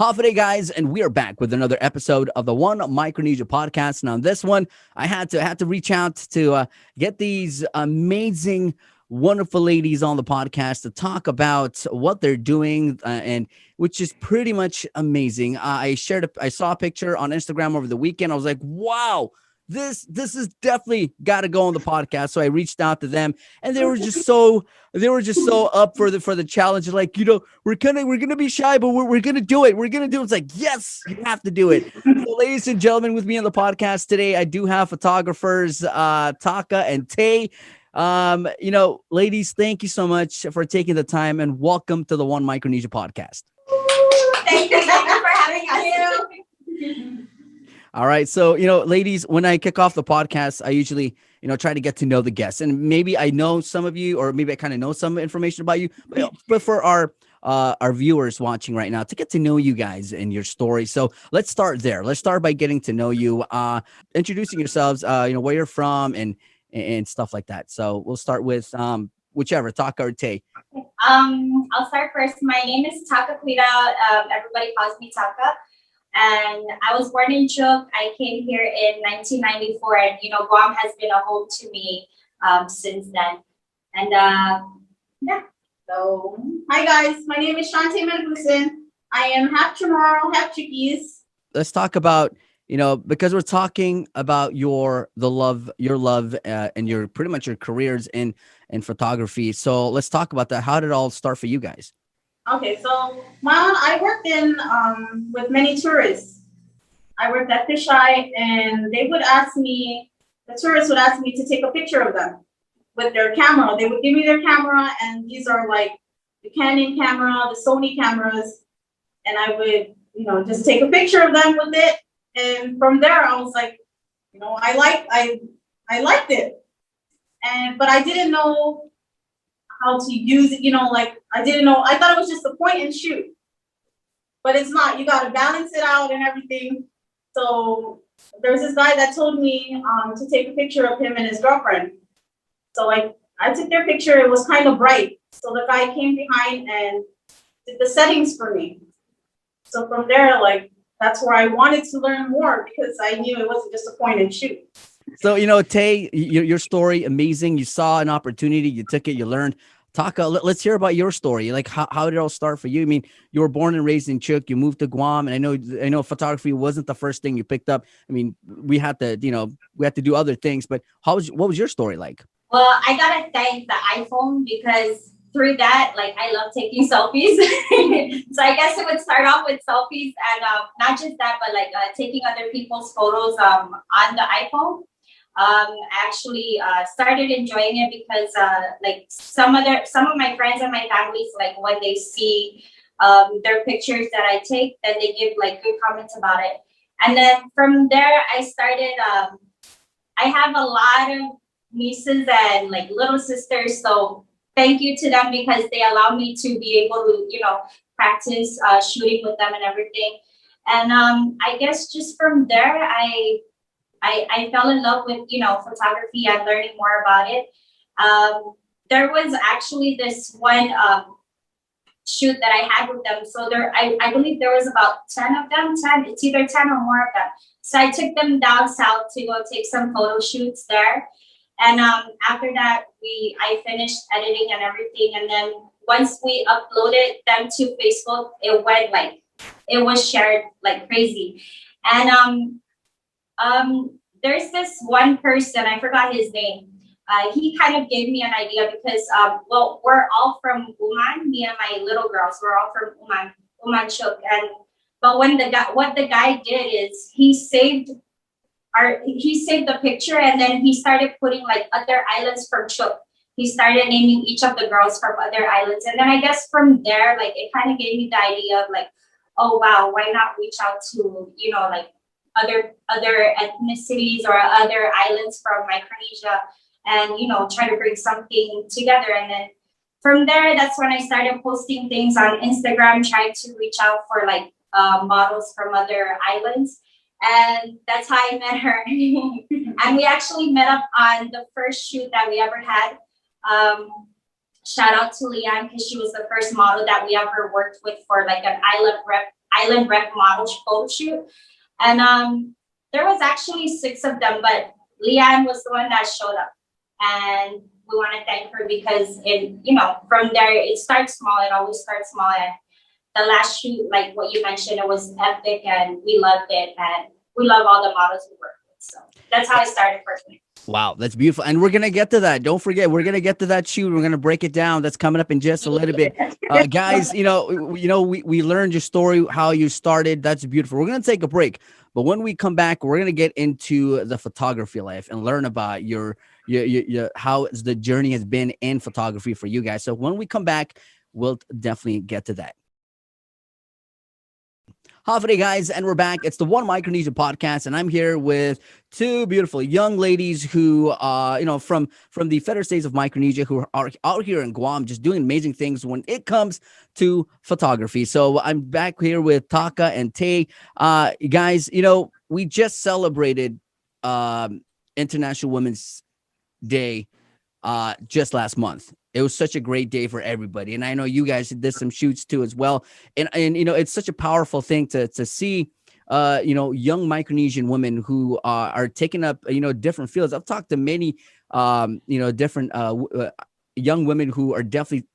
Howdy, guys, and we are back with another episode of the One Micronesia Podcast. And on this one, I had to reach out to get these amazing, wonderful ladies on the podcast to talk about what they're doing, and which is pretty much amazing. I saw a picture on Instagram over the weekend. I was like, wow. This is definitely got to go on the podcast. So I reached out to them, and they were just so up for the challenge. Like, we're gonna be shy, but we're gonna do it. We're gonna do it. It's like, yes, you have to do it. So, ladies and gentlemen, with me on the podcast today, I do have photographers Taka and Tae. Ladies, thank you so much for taking the time, and welcome to the One Micronesia Podcast. Thank you for having us. All right. So, ladies, when I kick off the podcast, I usually, try to get to know the guests, and maybe I know some of you, or maybe I kind of know some information about you, but for our viewers watching right now, to get to know you guys and your story. So let's start there. Let's start by getting to know you, introducing yourselves, where you're from and stuff like that. So we'll start with whichever, Taka or Tae. I'll start first. My name is Taka. Everybody calls me Taka. And I was born in Chuuk. I came here in 1994, and Guam has been a home to me since then. And yeah. So, hi guys, my name is Shantae Mengusin. I am half Chamorro, half Chuukese. Let's talk about, because we're talking about your love, and your pretty much your careers in photography. So let's talk about that. How did it all start for you guys? Okay, so I worked in with many tourists. I worked at Fisheye, and the tourists would ask me to take a picture of them with their camera. They would give me their camera, and these are like the Canon camera, the Sony cameras, and I would, just take a picture of them with it. And from there, I was like, I liked it, but I didn't know how to use it, I didn't know. I thought it was just a point and shoot, but it's not. You got to balance it out and everything. So there's this guy that told me to take a picture of him and his girlfriend. So I took their picture. It was kind of bright. So the guy came behind and did the settings for me. So from there, that's where I wanted to learn more, because I knew it wasn't just a point and shoot. So, Tae, your story, amazing. You saw an opportunity, you took it, you learned. Taka, let's hear about your story. Like, how did it all start for you? I mean, you were born and raised in Chuuk. You moved to Guam, and I know photography wasn't the first thing you picked up. I mean, we had to do other things. But what was your story like? Well, I gotta thank the iPhone, because through that, I love taking selfies. So I guess it would start off with selfies, and not just that, but taking other people's photos on the iPhone. Actually started enjoying it because some of my friends and my families, when they see their pictures that I take, then they give good comments about it. And then from there I started I have a lot of nieces and little sisters, so thank you to them, because they allow me to be able to practice shooting with them and everything. And I guess just from there I fell in love with, photography and learning more about it. There was actually this one shoot that I had with them. So I believe there was about 10 of them, it's either 10 or more of them. So I took them down south to go take some photo shoots there. And after that, I finished editing and everything. And then once we uploaded them to Facebook, it was shared like crazy. And there's this one person, I forgot his name. He kind of gave me an idea because, we're all from Uman, me and my little girls, we're all from Uman Chuuk. But what the guy did is he saved the picture, and then he started putting other islands from Chuuk. He started naming each of the girls from other islands. And then I guess from there, it kind of gave me the idea of oh wow, why not reach out to, other ethnicities or other islands from Micronesia, and try to bring something together. And then from there, that's when I started posting things on Instagram, trying to reach out for models from other islands. And that's how I met her. And we actually met up on the first shoot that we ever had. Shout out to Leanne, because she was the first model that we ever worked with for an island rep Island Rec model photo shoot. And there was actually 6 of them, but Leanne was the one that showed up. And we want to thank her because from there, it starts small. It always starts small. And the last shoot, like what you mentioned, it was epic and we loved it. And we love all the models we work with. So that's how I started personally. Wow, that's beautiful. And we're going to get to that. Don't forget, we're going to get to that shoot. We're going to break it down. That's coming up in just a little bit. Guys, we learned your story, how you started. That's beautiful. We're going to take a break. But when we come back, we're going to get into the photography life and learn about your how the journey has been in photography for you guys. So when we come back, we'll definitely get to that. Half a day, guys, and we're back. It's the One Micronesia Podcast, and I'm here with 2 beautiful young ladies who, from the Federal States of Micronesia, who are out here in Guam, just doing amazing things when it comes to photography. So I'm back here with Taka and Tae. Guys, we just celebrated International Women's Day just last month. It was such a great day for everybody. And I know you guys did some shoots too as well. And it's such a powerful thing to see, young Micronesian women who are taking up, different fields. I've talked to many, different young women who are definitely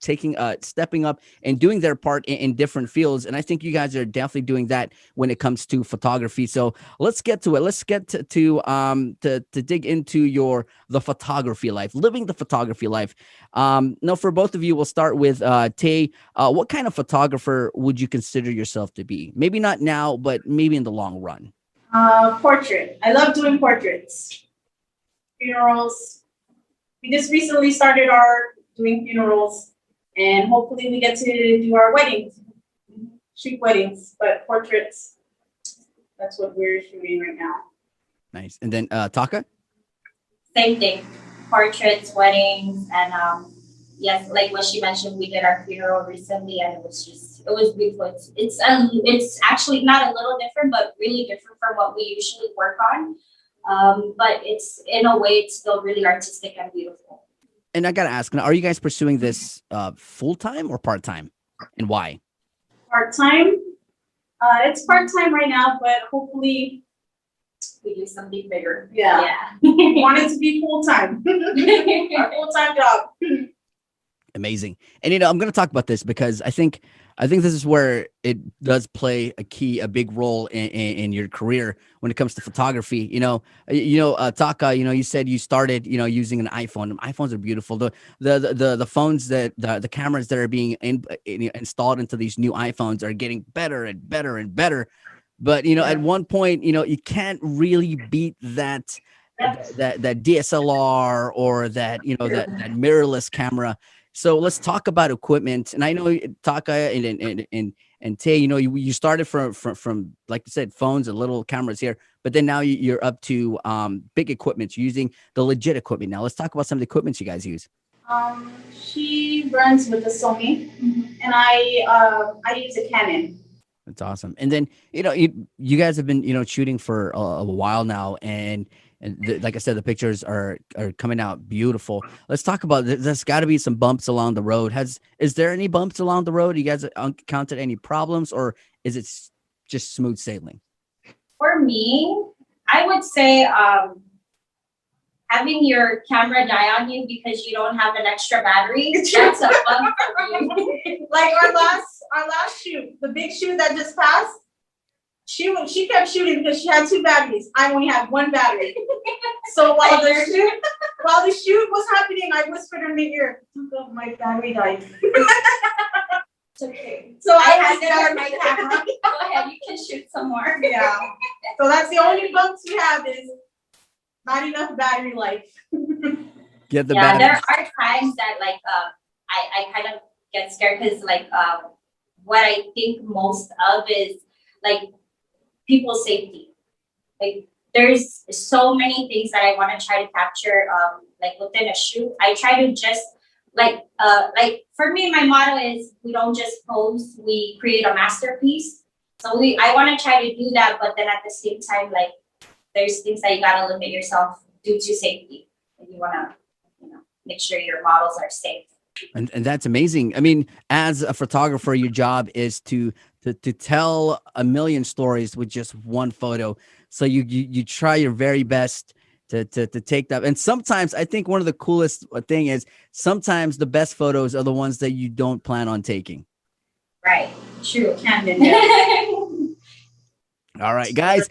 stepping up and doing their part in different fields. And I think you guys are definitely doing that when it comes to photography. So let's get to it. Let's get to dig into the photography life, living the photography life. Now, for both of you, we'll start with Tae. What kind of photographer would you consider yourself to be? Maybe not now, but maybe in the long run. Portrait. I love doing portraits. Funerals. We just recently started doing funerals, and hopefully we get to do our weddings, shoot weddings, but portraits, that's what we're shooting right now. Nice. And then Taka? Same thing, portraits, weddings, and yes, like what she mentioned, we did our funeral recently, and it was beautiful. It's actually not a little different, but really different from what we usually work on. But it's, in a way, it's still really artistic and beautiful. And I got to ask, are you guys pursuing this full-time or part-time, and why? Part-time. It's part-time right now, but hopefully we do something bigger. Yeah. We want it to be full-time. Our full-time job. Amazing. And, I'm going to talk about this because I think this is where it does play a big role in your career when it comes to photography. Taka, you said you started, using an iPhone. iPhones are beautiful. The phones the cameras that are being installed into these new iPhones are getting better and better and better. But, at one point, you can't really beat that DSLR or that mirrorless camera. So let's talk about equipment. And I know Taka and Tae, you started from like you said, phones and little cameras here, but then now you're up to big equipment, using the legit equipment. Now let's talk about some of the equipment you guys use. She runs with the Sony, and I use a Canon. That's awesome. And then you guys have been shooting for a while now, and like I said, the pictures are coming out beautiful. Let's talk about, there's got to be some bumps along the road. Is there any bumps along the road? You guys encountered any problems, or is it just smooth sailing? For me, I would say having your camera die on you because you don't have an extra battery. That's a bump for me. Like our last shoot, the big shoot that just passed. She kept shooting because she had 2 batteries. I only had 1 battery. So while the shoot was happening, I whispered in the ear, "Oh, my battery died." It's okay. So I had it on my camera. Go ahead, you can shoot some more. Yeah. So that's the only bumps we have, is not enough battery life. Get the batteries. batteries. There are times that I kind of get scared because what I think most of is people's safety. Like, there's so many things that I want to try to capture within a shoot. I try to just for me, my motto is we don't just pose, we create a masterpiece. So I want to try to do that, but then at the same time, there's things that you gotta limit yourself due to safety. And you wanna, make sure your models are safe. And that's amazing. I mean, as a photographer, your job is to to tell a million stories with just one photo. So you try your very best to take that. And sometimes I think one of the coolest thing is sometimes the best photos are the ones that you don't plan on taking. Right. True. Candid. Yeah. All right, guys.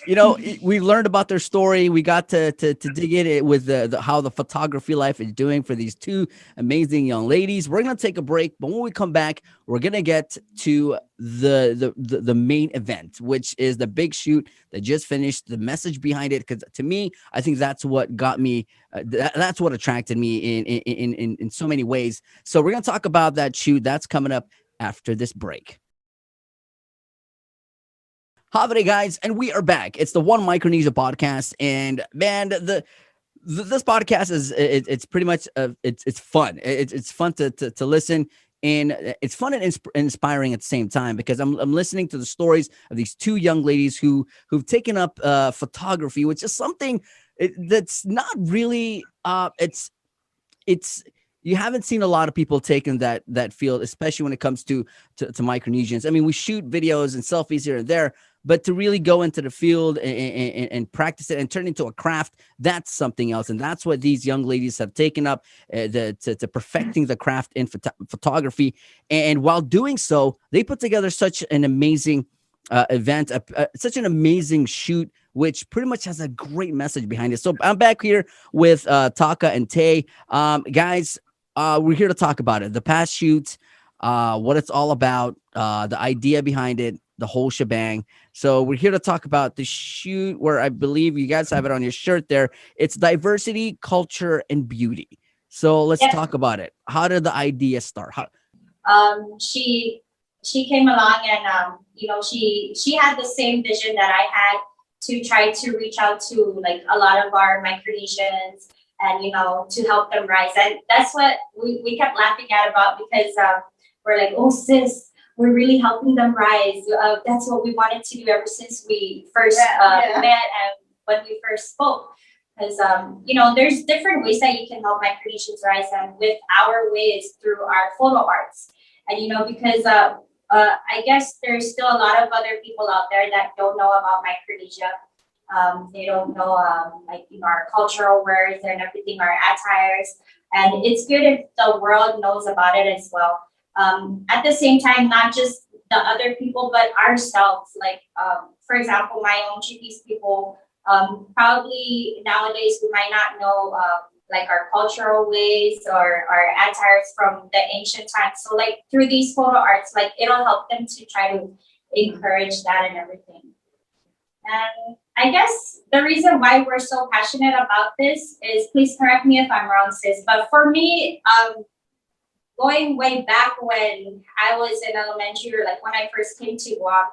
We learned about their story. We got to dig in it with the how the photography life is doing for these two amazing young ladies. We're gonna take a break, but when we come back, we're gonna get to the main event, which is the big shoot that just finished. The message behind it, because to me, I think that's what got me. That's what attracted me in so many ways. So we're gonna talk about that shoot. That's coming up after this break. Hi, guys, and we are back. It's the One Micronesia Podcast, and man, this podcast is it's pretty much it's fun. It's fun to listen, and it's fun and inspiring at the same time, because I'm listening to the stories of these two young ladies who've taken up photography, which is something that's not really it's you haven't seen a lot of people taking that field, especially when it comes to Micronesians. I mean, we shoot videos and selfies here and there, but to really go into the field and practice it and turn it into a craft, that's something else. And that's what these young ladies have taken up, to perfecting the craft in photography. And while doing so, they put together such an amazing event, such an amazing shoot, which pretty much has a great message behind it. So I'm back here with Taka and Tae. Guys, we're here to talk about it. The past shoot, what it's all about, the idea behind it, the whole shebang. So we're here to talk about the shoot, where I believe you guys have it on your shirt there. It's diversity, culture, and beauty. So let's talk about it. How did the idea start? She came along, and she had the same vision that I had, to try to reach out to like a lot of our Micronesians, and to help them rise. And that's what we kept laughing at about, because we're like, oh sis, we're really helping them rise. That's what we wanted to do ever since we first met, and when we first spoke. Because there's different ways that you can help Micronesians rise, and with our way is through our photo arts. And because I guess there's still a lot of other people out there that don't know about Micronesia. They don't know our cultural words and everything, our attires. And it's good if the world knows about it as well. At the same time, not just the other people, but ourselves. Like, for example, my own Chickies people, probably nowadays we might not know like our cultural ways or our attires from the ancient times. So like through these photo arts, like it'll help them to try to encourage that and everything. And I guess the reason why we're so passionate about this is, please correct me if I'm wrong, sis, but for me, going way back when I was in elementary, or like when I first came to Guam,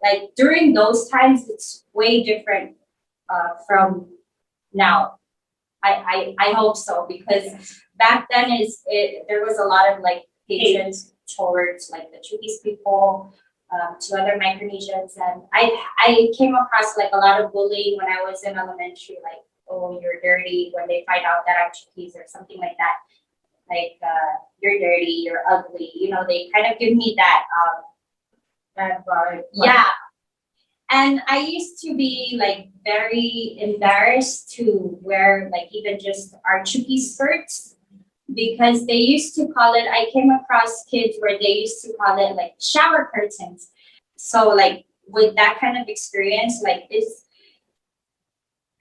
like during those times, it's way different from now. I hope so, because back then there was a lot of like patience towards like the Chukis people, to other Micronesians, and I came across like a lot of bullying when I was in elementary, like, oh, you're dirty, when they find out that I'm Chukis or something like that. Like, you're dirty, you're ugly. They kind of give me that yeah. And I used to be like very embarrassed to wear like even just our Chuki skirts, because they used to call it, I came across kids where they used to call it like shower curtains. So like with that kind of experience, like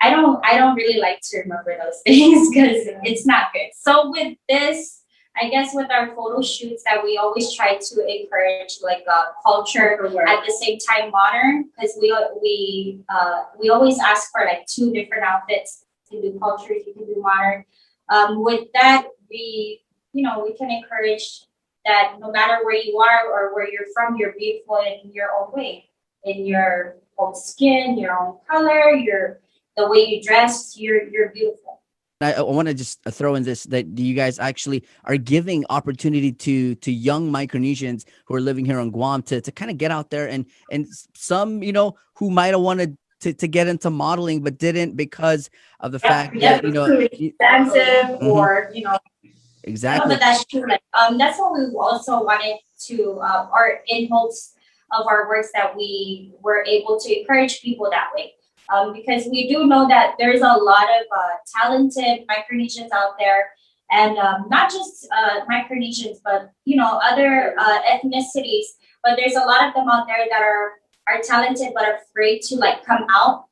I don't really like to remember those things, because it's not good. So with this, I guess with our photo shoots, that we always try to encourage like culture at the same time modern, because we always ask for like 2 different outfits. You can do culture, you can do modern. With that, we can encourage that no matter where you are or where you're from, you're beautiful in your own way, in your own skin, your own color, the way you dress, you're beautiful. I want to just throw in this, that you guys actually are giving opportunity to young Micronesians who are living here on Guam to kind of get out there, and some who might have wanted to get into modeling but didn't, because of the fact that too expensive, or exactly. No, but that's true. Like, that's what we also wanted to, or in hopes of our works that we were able to encourage people that way. Because we do know that there's a lot of talented Micronesians out there, and not just Micronesians, but other ethnicities. But there's a lot of them out there that are talented but afraid to like come out,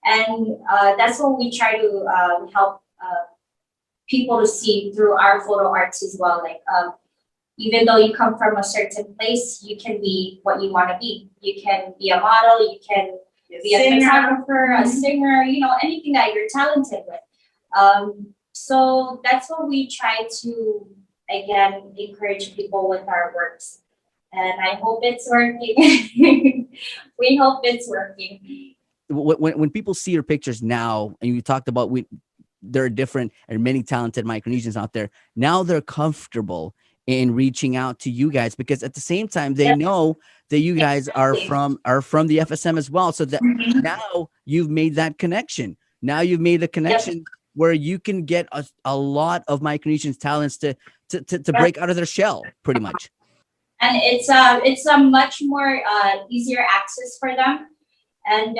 and that's what we try to help people to see through our photo arts as well. Like even though you come from a certain place, you can be what you want to be. You can be a model. You can be a photographer, a singer, anything that you're talented with. So that's what we try to, again, encourage people with our works. And I hope it's working. We hope it's working. When people see your pictures now, and you talked about there are different and many talented Micronesians out there, now they're comfortable in reaching out to you guys, because at the same time they know that you guys are from the FSM as well. So that now you've made that connection. Now you've made a connection where you can get a lot of Micronesians talents to break out of their shell, pretty much. And it's a much more easier access for them. And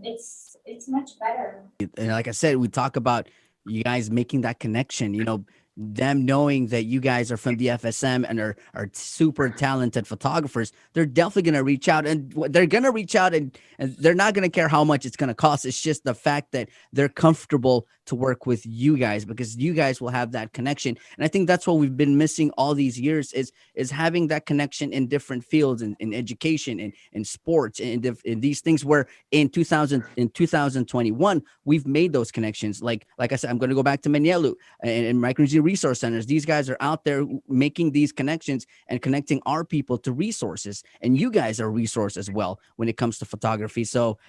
it's much better. And like I said, we talk about you guys making that connection, them knowing that you guys are from the FSM and are super talented photographers. They're definitely going to reach out, and they're going to reach out and they're not going to care how much it's going to cost. It's just the fact that they're comfortable to work with you guys, because you guys will have that connection. And I think that's what we've been missing all these years is having that connection in different fields, in education, in sports, in these things, where in 2021, we've made those connections. Like I said, I'm going to go back to Menelu and Micronesia Resource Centers. These guys are out there making these connections and connecting our people to resources. And you guys are a resource as well when it comes to photography. So,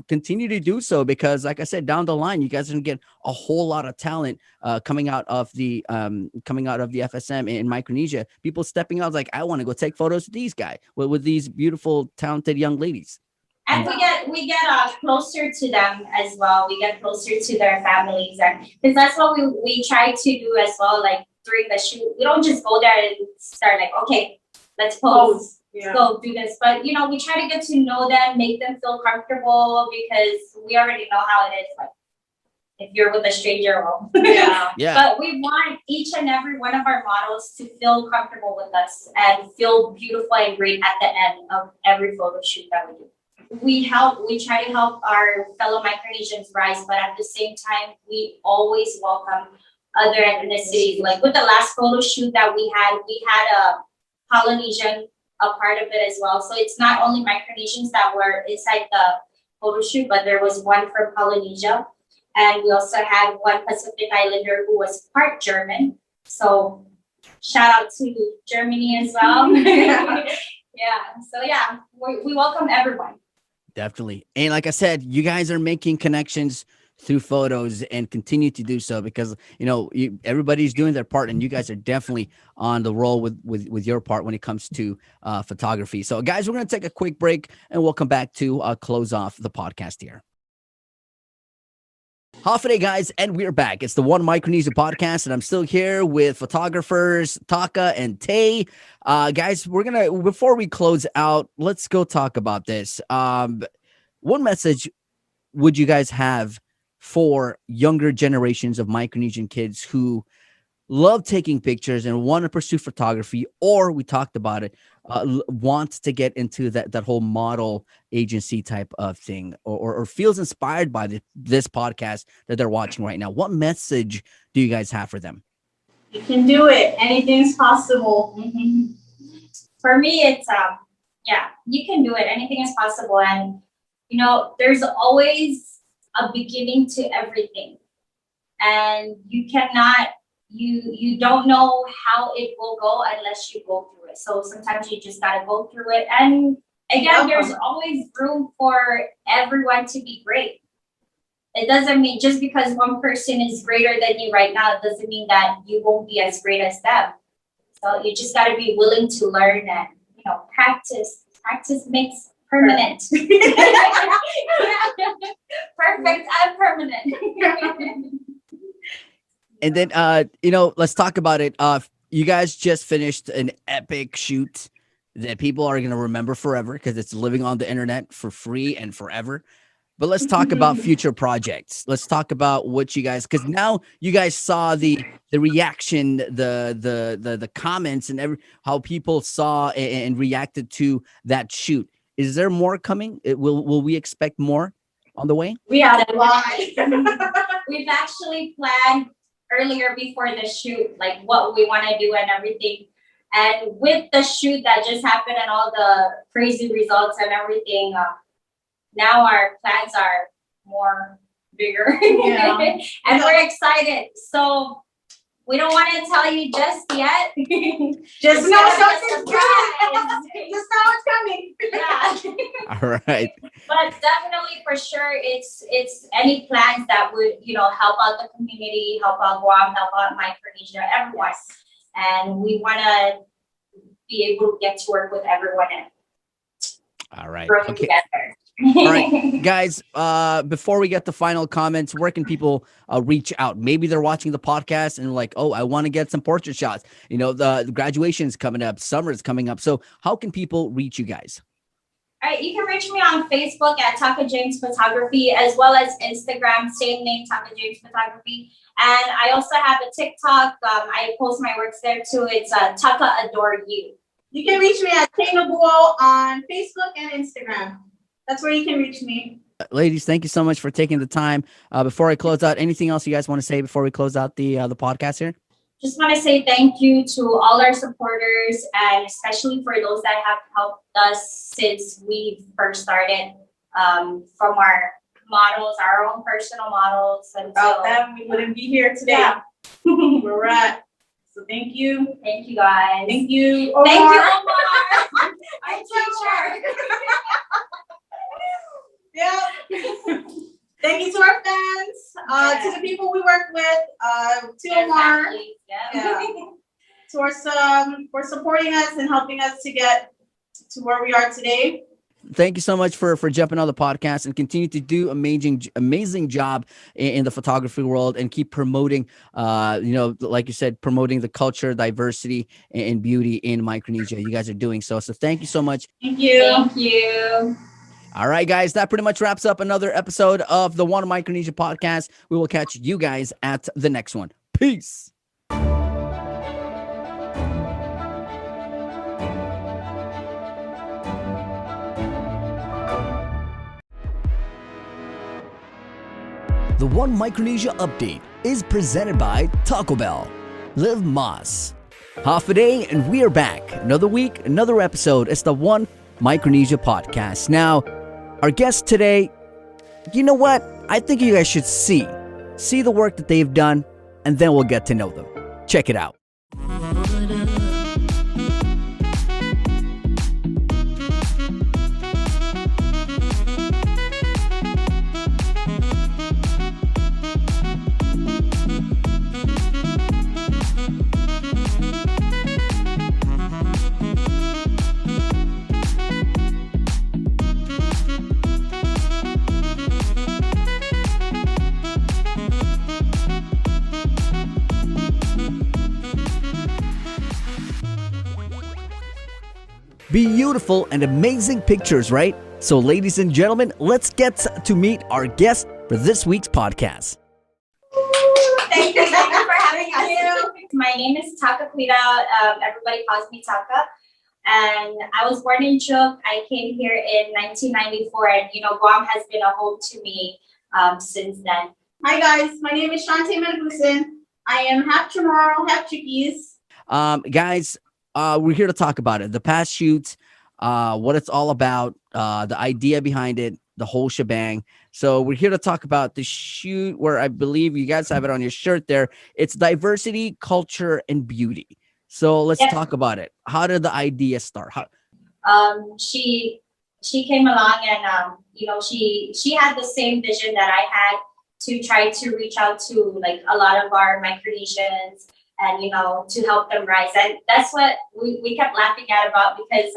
continue to do so, because like I said, down the line, you guys are going to get a whole lot of talent coming out of the FSM in Micronesia. People stepping out like, I want to go take photos with these guys, with these beautiful, talented young ladies. And we get closer to them as well. We get closer to their families, and because that's what we try to do as well. Like during the shoot, we don't just go there and start like, okay, let's pose. Yeah. Go do this. But we try to get to know them, make them feel comfortable, because we already know how it is. Like if you're with a stranger, yeah. But we want each and every one of our models to feel comfortable with us and feel beautiful and great at the end of every photo shoot that we do. We try to help our fellow Micronesians rise, but at the same time, we always welcome other ethnicities. Like with the last photo shoot that we had a Polynesian a part of it as well. So it's not only Micronesians that were inside the photo shoot, but there was one from Polynesia. And we also had one Pacific Islander who was part German. So shout out to Germany as well. We welcome everyone. Definitely. And like I said, you guys are making connections through photos, and continue to do so, because everybody's doing their part, and you guys are definitely on the roll with your part when it comes to photography. So guys, we're going to take a quick break, and we'll come back to close off the podcast here. Half a day, guys, and we're back. It's the One Micronesia Podcast, and I'm still here with photographers Taka and Tae. Guys, before we close out, let's go talk about this. What message would you guys have for younger generations of Micronesian kids who love taking pictures and want to pursue photography, or we talked about it, want to get into that whole model agency type of thing, or feels inspired by this podcast that they're watching right now? What message do you guys have for them? You can do it. Anything's possible. Mm-hmm. For me, it's you can do it. Anything is possible, and there's always a beginning to everything, and you don't know how it will go unless you go through it. So sometimes you just gotta go through it, and again, there's always room for everyone to be great. It doesn't mean just because one person is greater than you right now, it doesn't mean that you won't be as great as them. So you just gotta be willing to learn and practice. Practice makes permanent. Perfect and permanent. And then let's talk about it. You guys just finished an epic shoot that people are going to remember forever because it's living on the internet for free and forever. But let's talk about future projects. Let's talk about what you guys, because now you guys saw the reaction, the comments, and how people saw and reacted to that shoot. Is there more coming? Will we expect more on the way? We have a lot. We've actually planned earlier before the shoot, like what we want to do and everything. And with the shoot that just happened and all the crazy results and everything, now our plans are more bigger. Yeah. And we're excited. So we don't want to tell you just yet. Just It's know gonna be a something's surprise. coming. Just know it's coming. Yeah. All right. But definitely for sure it's any plans that would, help out the community, help out Guam, help out Micronesia, everyone. And we want to be able to get to work with everyone and All right. grow Okay. together. All right, guys, before we get to final comments, where can people reach out? Maybe they're watching the podcast and like, oh, I want to get some portrait shots. The graduation is coming up, summer is coming up. So how can people reach you guys? All right, you can reach me on Facebook at Taka James Photography, as well as Instagram, same name, Taka James Photography. And I also have a TikTok. I post my works there too. It's Taka Adore You. You can reach me at Tainabuo on Facebook and Instagram. That's where you can reach me. Ladies, thank you so much for taking the time. Before I close out, anything else you guys want to say before we close out the podcast here? Just want to say thank you to all our supporters, and especially for those that have helped us since we first started, from our models, our own personal models. Without them, we wouldn't be here today. Yeah. Where we're at. So thank you. Thank you guys. Thank you, Omar. Thank you, Omar. Our teacher. Yeah. Thank you to our fans, to the people we work with, to Omar, Yeah. for supporting us and helping us to get to where we are today. Thank you so much for jumping on the podcast and continue to do amazing job in the photography world and keep promoting, like you said, promoting the culture, diversity, and beauty in Micronesia. You guys are doing so. So thank you so much. Thank you. Thank you. All right, guys, that pretty much wraps up another episode of the One Micronesia Podcast. We will catch you guys at the next one. Peace. The One Micronesia Update is presented by Taco Bell. Live Mas. Half a day and we are back. Another week, another episode. It's the One Micronesia Podcast. Now, our guest today, you know what? I think you guys should see the work that they've done, and then we'll get to know them. Check it out. Beautiful and amazing pictures, right? So, ladies and gentlemen, let's get to meet our guest for this week's podcast. Thank you for having us. My name is Taka Kuida. Everybody calls me Taka. And I was born in Chuuk. I came here in 1994, and Guam has been a home to me since then. Hi guys, my name is Shantae Managusin. I am half Chamorro, half Chickies. Guys, we're here to talk about it. The past shoot, what it's all about, the idea behind it, the whole shebang. So we're here to talk about the shoot where I believe you guys have it on your shirt there. It's diversity, culture, and beauty. So let's talk about it. How did the idea start? She came along and she had the same vision that I had to try to reach out to like a lot of our Micronesians and to help them rise. And that's what we kept laughing at about, because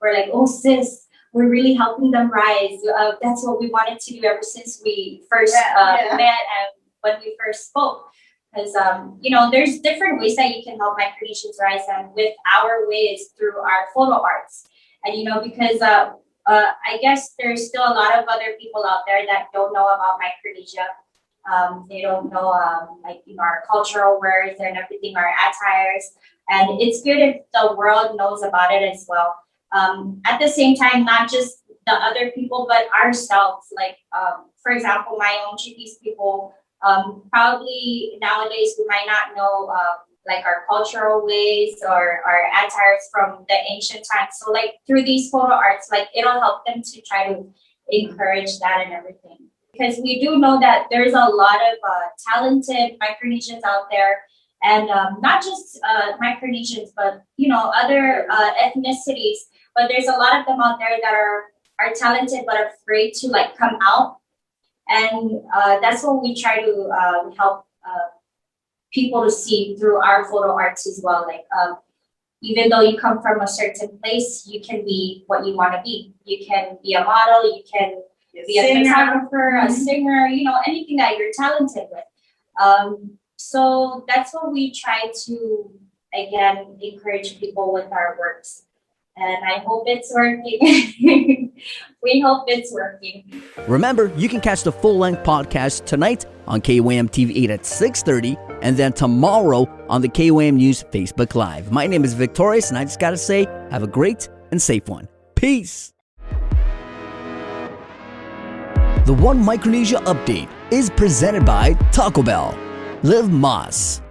we're like, oh sis, we're really helping them rise. That's what we wanted to do ever since we first met and when we first spoke. Because there's different ways that you can help Micronesians rise, and with our way is through our photo arts. And because I guess there's still a lot of other people out there that don't know about Micronesia. They don't know our cultural words and everything, our attires, and it's good if the world knows about it as well. At the same time, not just the other people, but ourselves. Like for example, my own Chipese people. Probably nowadays we might not know like our cultural ways or our attires from the ancient times. So like through these photo arts, like it'll help them to try to encourage that and everything. Because we do know that there's a lot of talented Micronesians out there, and not just Micronesians, but other ethnicities. But there's a lot of them out there that are talented but afraid to like come out. And that's what we try to help people to see through our photo arts as well. Like, even though you come from a certain place, you can be what you want to be. You can be a model, you can be a photographer, a singer, anything that you're talented with. So that's what we try to, again, encourage people with our works. And I hope it's working. We hope it's working. Remember, you can catch the full-length podcast tonight on KOAM TV 8 at 6:30, and then tomorrow on the KOAM News Facebook Live. My name is Victorious, and I just got to say, have a great and safe one. Peace. The One Micronesia Update is presented by Taco Bell. Live Mas.